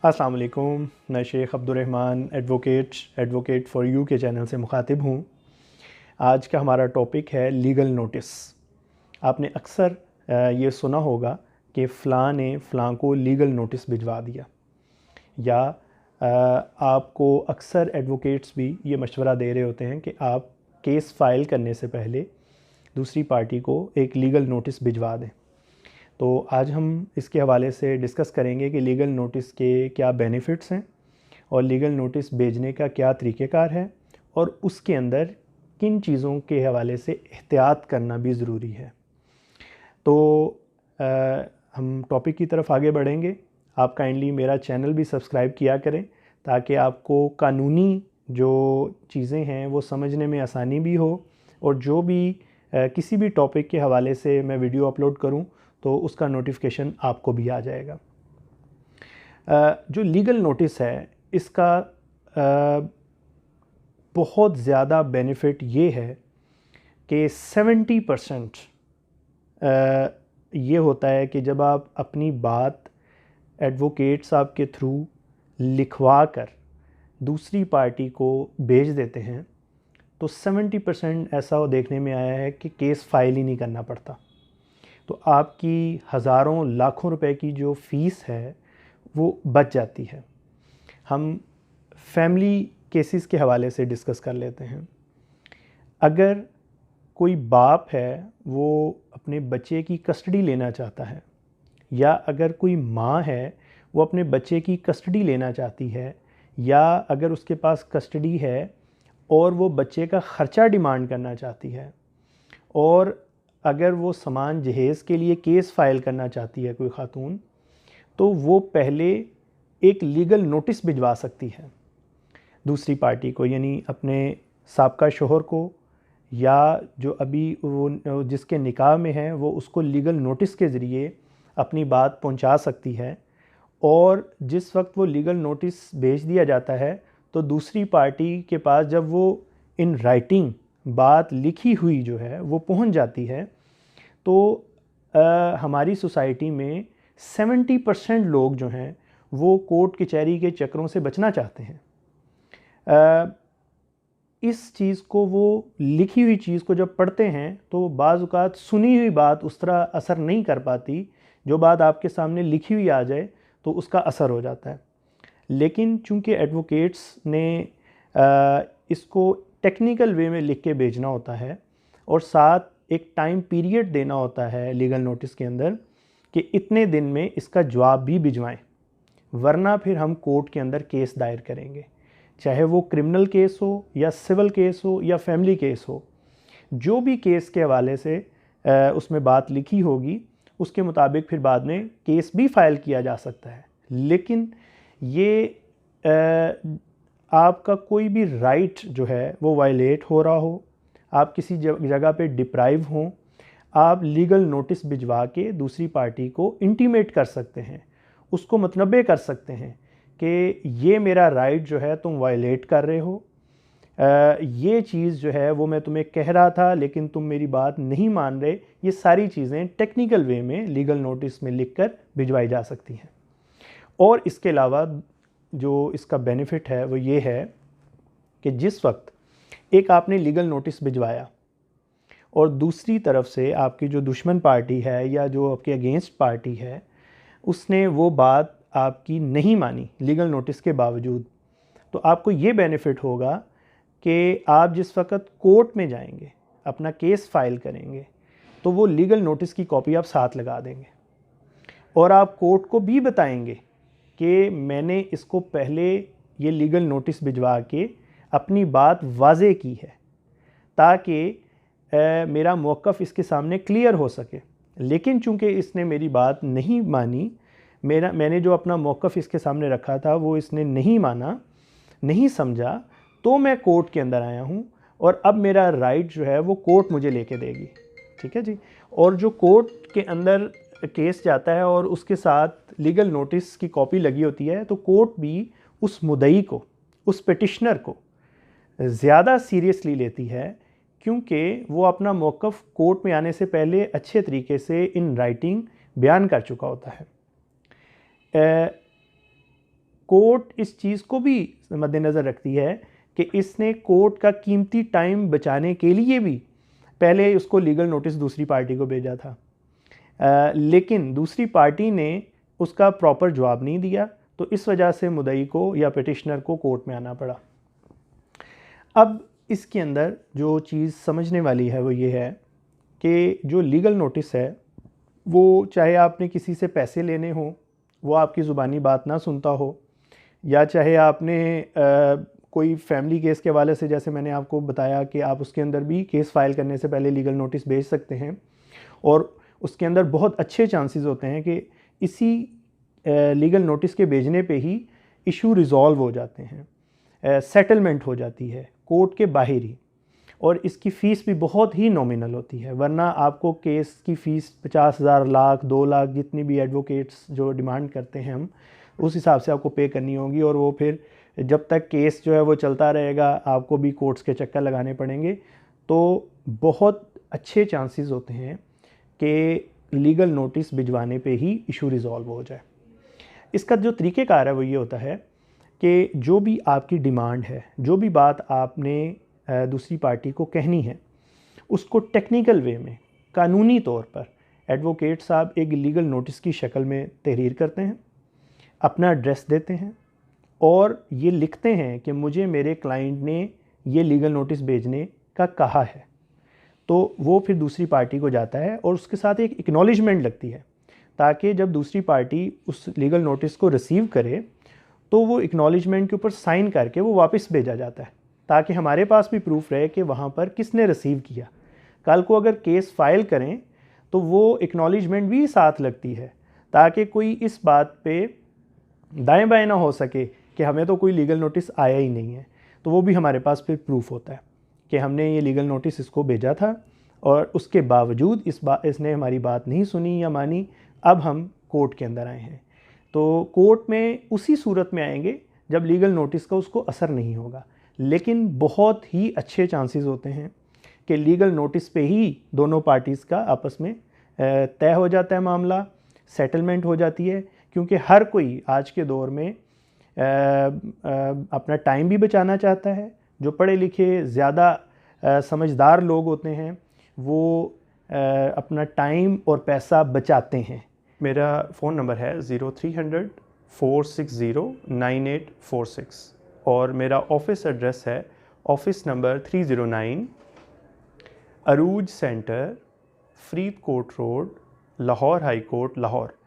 अस्सलाम वालेकुम। मैं Shaikh Abdurrahman advocate for you के चैनल से मुखातिब हूँ। आज का हमारा टॉपिक है लीगल नोटिस। आपने अक्सर ये सुना होगा कि फ़लाँ ने फ़लाँ को लीगल नोटिस भिजवा दिया, या आपको अक्सर एडवोकेट्स भी ये मशवरा दे रहे होते हैं कि आप केस फ़ाइल करने से पहले दूसरी पार्टी को एक लीगल नोटिस भिजवा दें। तो आज हम इसके हवाले से डिस्कस करेंगे कि लीगल नोटिस के क्या बेनिफिट्स हैं और लीगल नोटिस भेजने का क्या तरीक़ेकार है, और उसके अंदर किन चीज़ों के हवाले से एहतियात करना भी ज़रूरी है। तो हम टॉपिक की तरफ आगे बढ़ेंगे। आप काइंडली मेरा चैनल भी सब्सक्राइब किया करें ताकि आपको कानूनी जो चीज़ें हैं वो समझने में आसानी भी हो, और जो भी किसी भी टॉपिक के हवाले से मैं वीडियो अपलोड करूं तो उसका नोटिफिकेशन आपको भी आ जाएगा। जो लीगल नोटिस है इसका बहुत ज़्यादा बेनिफिट ये है कि 70% ये होता है कि जब आप अपनी बात एडवोकेट साहब के थ्रू लिखवा कर दूसरी पार्टी को भेज देते हैं तो 70% ऐसा देखने में आया है कि केस फाइल ही नहीं करना पड़ता। तो आपकी हज़ारों लाखों रुपए की जो फ़ीस है वो बच जाती है। हम फैमिली केसेस के हवाले से डिस्कस कर लेते हैं। अगर कोई बाप है वो अपने बच्चे की कस्टडी लेना चाहता है, या अगर कोई माँ है वो अपने बच्चे की कस्टडी लेना चाहती है, या अगर उसके पास कस्टडी है और वो बच्चे का ख़र्चा डिमांड करना चाहती है, और अगर वो सामान जहेज़ के लिए केस फ़ाइल करना चाहती है कोई ख़ातून, तो वो पहले एक लीगल नोटिस भिजवा सकती है दूसरी पार्टी को, यानी अपने साबका शोहर को, या जो अभी वो जिसके निकाह में है वो उसको लीगल नोटिस के ज़रिए अपनी बात पहुंचा सकती है। और जिस वक्त वो लीगल नोटिस भेज दिया जाता है तो दूसरी पार्टी के पास जब वो इन राइटिंग बात लिखी हुई जो है वो पहुंच जाती है, तो हमारी सोसाइटी में 70% लोग जो हैं वो कोर्ट कचहरी के चक्करों से बचना चाहते हैं। इस चीज़ को, वो लिखी हुई चीज़ को जब पढ़ते हैं तो बाज़ औक़ात सुनी हुई बात उस तरह असर नहीं कर पाती, जो बात आपके सामने लिखी हुई आ जाए तो उसका असर हो जाता है। लेकिन चूँकि एडवोकेट्स ने इसको टेक्निकल वे में लिख के भेजना होता है, और साथ एक टाइम पीरियड देना होता है लीगल नोटिस के अंदर कि इतने दिन में इसका जवाब भी भिजवाएं, वरना फिर हम कोर्ट के अंदर केस दायर करेंगे, चाहे वो क्रिमिनल केस हो या सिविल केस हो या फैमिली केस हो। जो भी केस के हवाले से उसमें बात लिखी होगी उसके मुताबिक फिर बाद में केस भी फाइल किया जा सकता है। लेकिन ये आपका कोई भी राइट जो है वो वायलेट हो रहा हो, आप किसी जगह पे डिप्राइव हों, आप लीगल नोटिस भिजवा के दूसरी पार्टी को इंटीमेट कर सकते हैं, उसको मतनबे कर सकते हैं कि ये मेरा राइट जो है तुम वायलेट कर रहे हो, ये चीज़ जो है वो मैं तुम्हें कह रहा था लेकिन तुम मेरी बात नहीं मान रहे। ये सारी चीज़ें टेक्निकल वे में लीगल नोटिस में लिखकर भिजवाई जा सकती हैं। और इसके अलावा जो इसका बेनिफिट है वो ये है कि जिस वक्त एक आपने लीगल नोटिस भिजवाया और दूसरी तरफ से आपकी जो दुश्मन पार्टी है या जो आपके अगेंस्ट पार्टी है उसने वो बात आपकी नहीं मानी लीगल नोटिस के बावजूद, तो आपको ये बेनिफिट होगा कि आप जिस वक्त कोर्ट में जाएंगे अपना केस फाइल करेंगे तो वो लीगल नोटिस की कॉपी आप साथ लगा देंगे, और आप कोर्ट को भी बताएंगे कि मैंने इसको पहले ये लीगल नोटिस भिजवा के अपनी बात वाज़े की है ताकि मेरा मौक़िफ़ इसके सामने क्लियर हो सके। लेकिन चूँकि इसने मेरी बात नहीं मानी, मैंने जो अपना मौक़िफ़ इसके सामने रखा था वो इसने नहीं माना, नहीं समझा, तो मैं कोर्ट के अंदर आया हूँ, और अब मेरा राइट जो है वो कोर्ट मुझे लेके देगी। ठीक है जी। और जो कोर्ट के अंदर केस जाता है और उसके साथ लीगल नोटिस की कॉपी लगी होती है, तो कोर्ट भी उस मुद्दई को, उस पिटिशनर को ज़्यादा सीरियसली लेती है, क्योंकि वो अपना मौक़िफ़ कोर्ट में आने से पहले अच्छे तरीके से इन राइटिंग बयान कर चुका होता है। कोर्ट इस चीज़ को भी मद्देनज़र रखती है कि इसने कोर्ट का कीमती टाइम बचाने के लिए भी पहले उसको लीगल नोटिस दूसरी पार्टी को भेजा था, लेकिन दूसरी पार्टी ने उसका प्रॉपर जवाब नहीं दिया, तो इस वजह से मुद्दई को या पिटिशनर को कोर्ट में आना पड़ा। अब इसके अंदर जो चीज़ समझने वाली है वो ये है कि जो लीगल नोटिस है वो चाहे आपने किसी से पैसे लेने हो, वो आपकी ज़ुबानी बात ना सुनता हो, या चाहे आपने कोई फैमिली केस के हवाले से, जैसे मैंने आपको बताया कि आप उसके अंदर भी केस फाइल करने से पहले लीगल नोटिस भेज सकते हैं, और उसके अंदर बहुत अच्छे चांसेस होते हैं कि इसी लीगल नोटिस के भेजने पे ही इशू रिज़ॉल्व हो जाते हैं, सेटलमेंट हो जाती है कोर्ट के बाहर ही, और इसकी फ़ीस भी बहुत ही नॉमिनल होती है। वरना आपको केस की फ़ीस 50,000, लाख, 2 लाख, जितनी भी एडवोकेट्स जो डिमांड करते हैं हम, उस हिसाब से आपको पे करनी होगी, और वो फिर जब तक केस जो है वो चलता रहेगा आपको भी कोर्ट्स के चक्कर लगाने पड़ेंगे। तो बहुत अच्छे चांसेस होते हैं कि लीगल नोटिस भिजवाने पे ही इशू रिज़ॉल्व हो जाए। इसका जो तरीक़ेकार है वो ये होता है कि जो भी आपकी डिमांड है, जो भी बात आपने दूसरी पार्टी को कहनी है, उसको टेक्निकल वे में, कानूनी तौर पर एडवोकेट साहब एक लीगल नोटिस की शक्ल में तहरीर करते हैं, अपना एड्रेस देते हैं और ये लिखते हैं कि मुझे मेरे क्लाइंट ने ये लीगल नोटिस भेजने का कहा है। तो वो फिर दूसरी पार्टी को जाता है और उसके साथ एक एक्नॉलेजमेंट लगती है, ताकि जब दूसरी पार्टी उस लीगल नोटिस को रिसीव करे तो वो एक्नॉलेजमेंट के ऊपर साइन करके वो वापस भेजा जाता है, ताकि हमारे पास भी प्रूफ रहे कि वहाँ पर किसने रिसीव किया। कल को अगर केस फाइल करें तो वो एक्नॉलेजमेंट भी साथ लगती है, ताकि कोई इस बात पे दाएं बाएं ना हो सके कि हमें तो कोई लीगल नोटिस आया ही नहीं है। तो वो भी हमारे पास फिर प्रूफ होता है कि हमने ये लीगल नोटिस इसको भेजा था और उसके बावजूद इसने हमारी बात नहीं सुनी या मानी, अब हम कोर्ट के अंदर आए हैं। तो कोर्ट में उसी सूरत में आएंगे जब लीगल नोटिस का उसको असर नहीं होगा, लेकिन बहुत ही अच्छे चांसेस होते हैं कि लीगल नोटिस पे ही दोनों पार्टीज़ का आपस में तय हो जाता है मामला, सेटलमेंट हो जाती है। क्योंकि हर कोई आज के दौर में अपना टाइम भी बचाना चाहता है। जो पढ़े लिखे ज़्यादा समझदार लोग होते हैं वो अपना टाइम और पैसा बचाते हैं। मेरा फ़ोन नंबर है 0300 460 9846 और मेरा ऑफ़िस एड्रेस है office number 309 Arooj centre, Faridkot road, Lahore high court, Lahore.